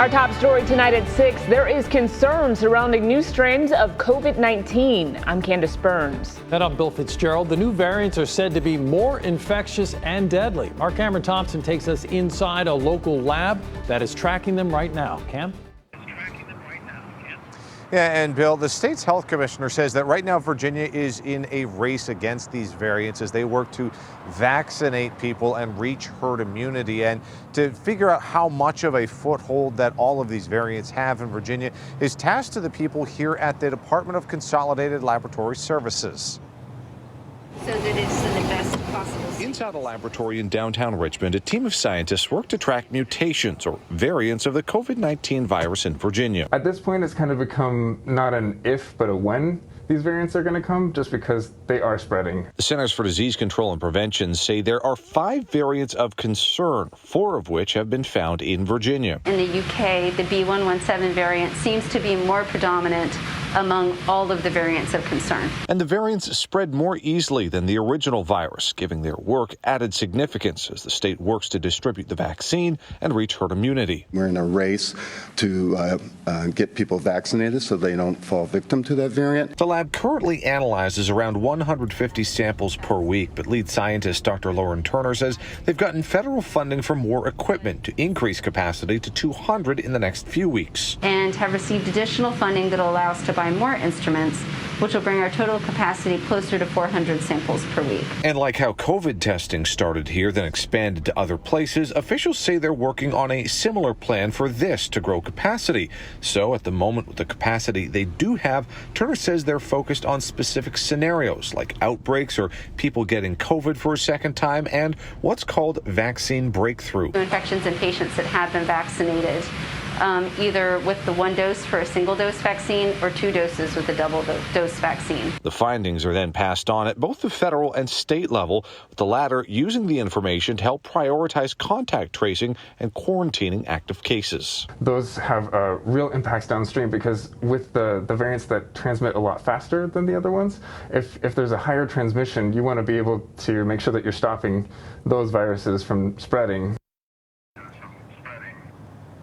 Our top story tonight at 6, there is concern surrounding new strains of COVID-19. I'm Candace Burns. And I'm Bill Fitzgerald. The new variants are said to be more infectious and deadly. Our Cameron Thompson takes us inside a local lab that is tracking them right now. Cam? Yeah, and Bill, the state's health commissioner says that right now Virginia is in a race against these variants as they work to vaccinate people and reach herd immunity. And to figure out how much of a foothold that all of these variants have in Virginia is tasked to the people here at the Department of Consolidated Laboratory Services. So that it's in the best possible state. Inside a laboratory in downtown Richmond, a team of scientists work to track mutations or variants of the COVID-19 virus in Virginia. At this point, it's kind of become not an if, but a when these variants are going to come, just because they are spreading. The Centers for Disease Control and Prevention say there are 5 variants of concern, 4 of which have been found in Virginia. In the UK, the B117 variant seems to be more predominant among all of the variants of concern. And the variants spread more easily than the original virus, giving their work added significance as the state works to distribute the vaccine and reach herd immunity. We're in a race to get people vaccinated so they don't fall victim to that variant. The lab currently analyzes around 150 samples per week, but lead scientist Dr. Lauren Turner says they've gotten federal funding for more equipment to increase capacity to 200 in the next few weeks. And have received additional funding that will allow us to buy more instruments, which will bring our total capacity closer to 400 samples per week. And like how COVID testing started here, then expanded to other places, officials say they're working on a similar plan for this to grow capacity. So at the moment, with the capacity they do have, Turner says they're focused on specific scenarios like outbreaks or people getting COVID for a second time and what's called vaccine breakthrough. Infections in patients that have been vaccinated, either with the 1 dose for a single dose vaccine or 2 doses with a double dose vaccine. The findings are then passed on at both the federal and state level, with the latter using the information to help prioritize contact tracing and quarantining active cases. Those have real impacts downstream because with the variants that transmit a lot faster than the other ones, if there's a higher transmission, you want to be able to make sure that you're stopping those viruses from spreading.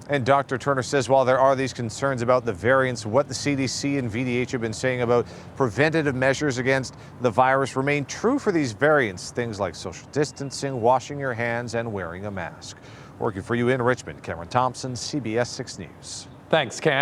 And Dr. Turner says while there are these concerns about the variants, what the CDC and VDH have been saying about preventative measures against the virus remain true for these variants. Things like social distancing, washing your hands, and wearing a mask. Working for you in Richmond, Cameron Thompson, CBS 6 News. Thanks, Cam.